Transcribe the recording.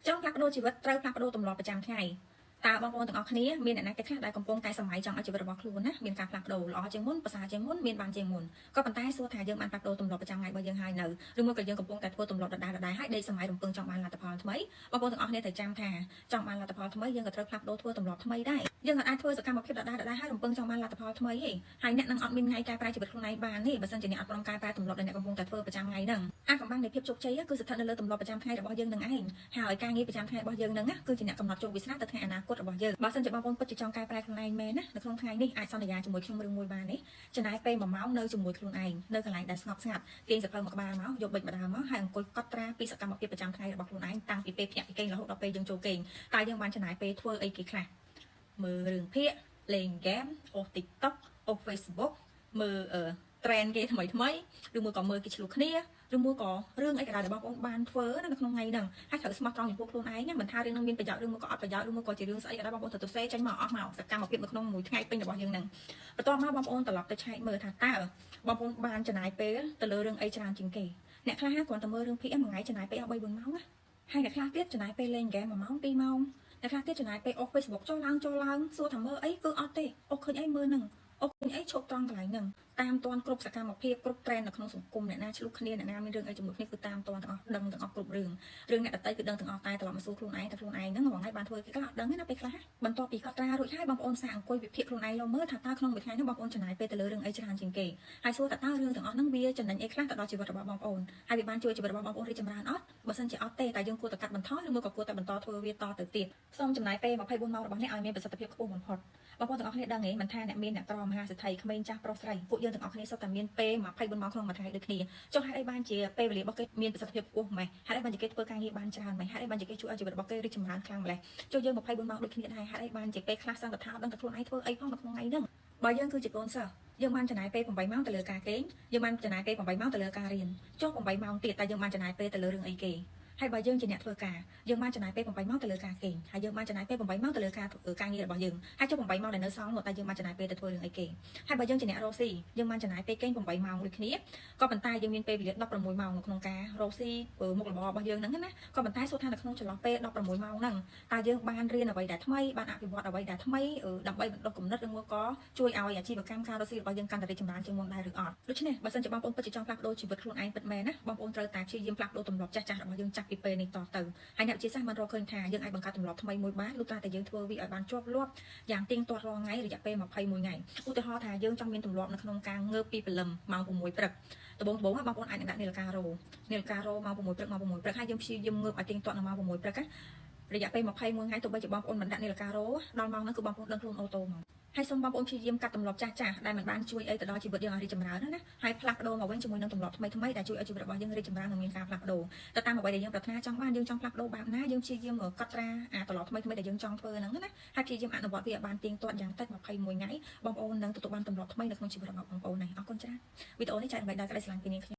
ចង់ផ្លាស់ប្ដូរជីវិតត្រូវផ្លាស់ប្ដូរទម្លាប់ប្រចាំថ្ងៃតើបងប្អូនទាំងអស់គ្នាមានអ្នកណាគេខ្លះដែលកំពុងតែសម័យចង់ឲ្យជីវិតរបស់ខ្លួនណាមានការផ្លាស់ប្ដូរល្អជាងមុនប្រសើរជាងមុនមានបានជាងមុនក៏ប៉ុន្តែសួរថាយើងបានផ្លាស់ប្ដូរទម្លាប់ប្រចាំថ្ងៃរបស់យើងហើយនៅឬមួយក៏យើងកំពុងតែធ្វើទម្លាប់ដដែលៗហើយដេកសម័យរំពឹងចង់បានលទ្ធផលថ្មីបងប្អូនទាំងអស់គ្នាត្រូវចាំថាចង់បានលទ្ធផលថ្មីយើងក៏ត្រូវផ្លាស់ប្ដូរធ្វើទម្លាប់ថ្មីដែរយើងអាចធ្វើសកម្មភាពដដែលៗហើយរំពឹងចង់បានលទ្ធផលថ្មីទេហើយអ្នកនឹងអត់មានថ្ងៃកែប្រែជីវិតខ្លួនឯងបានទេបើសិនជាអ្នកអត់ព្រមកែប្រែទម្លាប់ដែលអ្នកកំពុងតែធ្វើប្រចាំថ្ងៃហ្នឹងអាកំបាំងនៃភាពជោគជ័យគឺស្ថិតនៅលើទម្លាប់ប្រចាំថ្ងៃរបស់យើងនឹងឯងហើយការងារប្រចាំថ្ងៃរបស់យើងនឹងគឺជាអ្នកកំណត់ជោគវាសនាទៅថ្ងៃអនាគតរបស់យើងបើសិនជាបងប្អូនពិតជាចង់កែប្រែខ្លួនឯងមែនណានៅក្នុងថ្ងៃនេះអាចសន្យាជាមួយខ្ញុំរឿងមួយបានទេចំណាយពេល1ម៉ោងនៅជាមួយខ្លួនឯងនៅកន្លែងដែលស្ងប់ស្ងាត់ទាញសភៅមកក្បាលមកយកប៊ិចម្ដងមកហើយអង្គុយកត់ត្រាពីសកម្មភាពប្រចាំថ្ងៃរបស់ខ្លួនឯងតាំងពីពេលភ្ញាក់ពីគេងរហូតដល់ពេលយើងចូលគេងតើយើងបានចំណាយពេលធ្វើអីគេខ្លះមើលរឿងភាគលេងហ្គេមអូស TikTok អូស Facebook មើលtrend គេថ្មីឬមួយក៏មើលគេឆ្លោះគ្នាឬមួយក៏រឿងអីក៏ដោយបងប្អូនបានធ្វើនៅក្នុងថ្ងៃហ្នឹងហើយត្រូវស្មោះត្រង់ចំពោះខ្លួនឯងមិនថារឿងហ្នឹងមានប្រយោជន៍ឬមួយក៏អត់ប្រយោជន៍ឬមួយក៏ជារឿងស្អីក៏ដោយបងប្អូនត្រូវទៅសេចេញមកអស់មកសកម្មភាពនៅក្នុងមួយថ្ងៃពេញរបស់យើងហ្នឹងបន្ទាប់មកបងប្អូនត្រឡប់ទៅឆែកមើលថាតើបងប្អូនបានចំណាយពេលទៅលើរឿងអីច្រើនជាងគេអ្នកខ្លះគ្រាន់តែមើលរឿងភាគមួយថ្ងៃចំណាយពេល3-4ម៉ោងណាហើយអ្នកខ្លះទៀតចំណាយពេលលេងហ្គេម1ម៉ោង2ម៉ោងអ្នកខ្លះទៀតចំណាយពេលអូស Facebook ចូលឡើងសួរថាមើលអីគឺអត់ទេអូសឃើញអីមើលហ្នឹងអូឃើញអីឈប់ត្រង់កន្លែងហ្នឹងតាមតាន់គ្រប់សកម្មភាពគ្រប់ trend នៅក្នុងសង្គមអ្នកណាឆ្លុះគ្នាអ្នកណាមានរឿងអីជាមួយគ្នាគឺតាមតាន់ទាំងអស់ដឹងទាំងអស់គ្រប់រឿងអ្នកដតីគឺដឹងទាំងអស់តែត្រឡប់មកសួរខ្លួនឯងថាខ្លួនឯងហ្នឹងថ្ងៃបានធ្វើគេខ្លះអត់ដឹងទេណាពេលខ្លះបន្ទាប់ពីកត់ត្រារួចហើយបងប្អូនសាកអង្គុយវិភាគខ្លួនឯងលមើលថាតើក្នុងមួយថ្ងៃហ្នឹងបងប្អូនចំណាយពេលទៅលើរឿងអីច្រើនជាងគេហើយសួរតើរឿងទាំងអស់ហ្នឹងវាចំណេញអីខ្លះទៅដល់ជីវិតរបស់បងប្អូនហើយវាបានជួយជីវិតរបស់បងប្អូនរីកចម្រើនអត់បើសិនជាអត់ទេតែយើងគួរតែកាត់បន្ថយឬមួយក៏គួរតែបន្តធ្វើវាតទៅទៀតសូមចំណាយពេល24ម៉ោងរបស់អ្នកឲ្យមានប្រសិទ្ធភាពខ្ពស់បំផុតបងប្អូនទាំងអស់គ្នាដឹងទេមិនថាអ្នកមានអ្នកក្រមហាសេដ្ឋីក្មេងចាស់ប្រុសស្រីពួកយើងទាំងអស់គ្នាសុទ្ធតែមានពេល24ម៉ោងក្នុងមួយថ្ងៃដូចគ្នាចុះហេតុអីបានជាពេលវេលារបស់គេមានប្រសិទ្ធភាពខ្ពស់ម៉េចហេតុអីបានជាគេធ្វើការងារបានច្រើនម៉េចហេតុអីបានជាគេជួយឲ្យជីវិតរបស់គេរីកចម្រើនខ្លាំងម្ល៉េះចុះយើង24ម៉ោងដូចគ្នាដែរហេតុអីបានជាពេលខ្លះសង្កត់ថាដឹងតែខ្លួនឯងធ្វើអីផងនៅក្នុងថ្ងៃហ្នឹងបើយើងគឺជាកូនសិស្សយើងបានចំណាយពេល8ម៉ោងទៅលើការគេងយើងបានចំណាយពេល8ម៉ោងទៅលើការរៀនចុះ8ម៉ោងទៀតតែយើងបានចំណាយពេលទៅលើរឿងអីគេហើយបើយើងជាអ្នកធ្វើការយើងបានចំណាយពេល8ម៉ោងទៅលើការគេងហើយយើងបានចំណាយពេល8ម៉ោងទៅលើការងាររបស់យើងហើយចុះ8ម៉ោងដែលនៅសល់នោះតែយើងបានចំណាយពេលទៅធ្វើរឿងអីគេហើយបើយើងជាអ្នករកស៊ីយើងបានចំណាយពេលគេង8ម៉ោងដូចគ្នាក៏ប៉ុន្តែយើងមានពេលវេលា16ម៉ោងនៅក្នុងការរកស៊ីមុខរបររបស់យើងហ្នឹងណាក៏ប៉ុន្តែសួរថានៅក្នុងចន្លោះពេល16ម៉ោងហ្នឹងតើយើងបានរៀនអ្វីដែលថ្មីបានអភិវឌ្ឍអ្វីដែលថ្មីដើម្បីបណ្ដុះគំនិតឬមួយក៏ជួយឲ្យអាជីវកម្មការរកស៊ីរបស់យើងកាន់តែរីកចម្រើនជាងមុនដែរឬអត់ដូច្នេះបើសិនជាបងប្អូនពិតជាចង់ផ្លាស់ប្ដូរជីវិតខ្លួនឯងពិតមែនណាបងប្អូនត្រូវតែព្យាយាមផ្លាស់ប្ដូរទម្លាប់ចាស់ៗរបស់យើងចាស់ពីពេលនេះតទៅហើយអ្នកវិទ្យាសាស្ត្របានរកឃើញថាយើងអាចបង្កើតទម្លាប់ថ្មីមួយបានលុះត្រាតែយើងធ្វើវាឲ្យបានជាប់លាប់យ៉ាងទៀងទាត់រាល់ថ្ងៃរយៈពេល21ថ្ងៃឧទាហរណ៍ថាយើងចង់មានទម្លាប់នៅក្នុងការងើបពីព្រលឹមម៉ោង6ព្រឹកដំបូងបងប្អូនអាចនឹងដាក់នាឡិការ៉ូម៉ោង6ព្រឹកហើយយើងព្យាយាមងើបឲ្យទៀងទាត់នៅម៉ោង6ព្រឹករយៈពេល21ថ្ងៃទោះបីជាបងប្អូនមិនដាក់នាឡិការ៉ូដល់ម៉ោងហ្នឹងគឺបងប្អូនដឹងខ្លួនអូតូមកហើយសូមបងប្អូនព្យាយាមកាត់ទម្លាប់ចាស់ៗដែលមិនបានជួយអីទៅដល់ជីវិតយើងឲ្យរីកចម្រើនណាហើយផ្លាស់ប្ដូរមកវិញជាមួយនឹងទម្លាប់ថ្មីៗដែលជួយឲ្យជីវិតរបស់យើងរីកចម្រើននិងមានការផ្លាស់ប្ដូរទៅតាមអ្វីដែលយើងប្រាថ្នាចង់បានយើងចង់ផ្លាស់ប្ដូរបែបណាយើងព្យាយាមកត់ត្រាទម្លាប់ថ្មីៗដែលយើងចង់ធ្វើហ្នឹងណាហើយព្យាយាមអនុវត្តវាឲ្យបានទៀងទាត់យ៉ាងតិច21ថ្ងៃបងប្អូននឹងទទួលបានទម្លាប់ថ្មីនៅក្នុងជីវិតរបស់បងប្អូនហើយអរគុណច្រើនវីដេអូនេះចែករំលែកដល់ក្តីស្រឡាញ់ពីនាងខ្ញុំ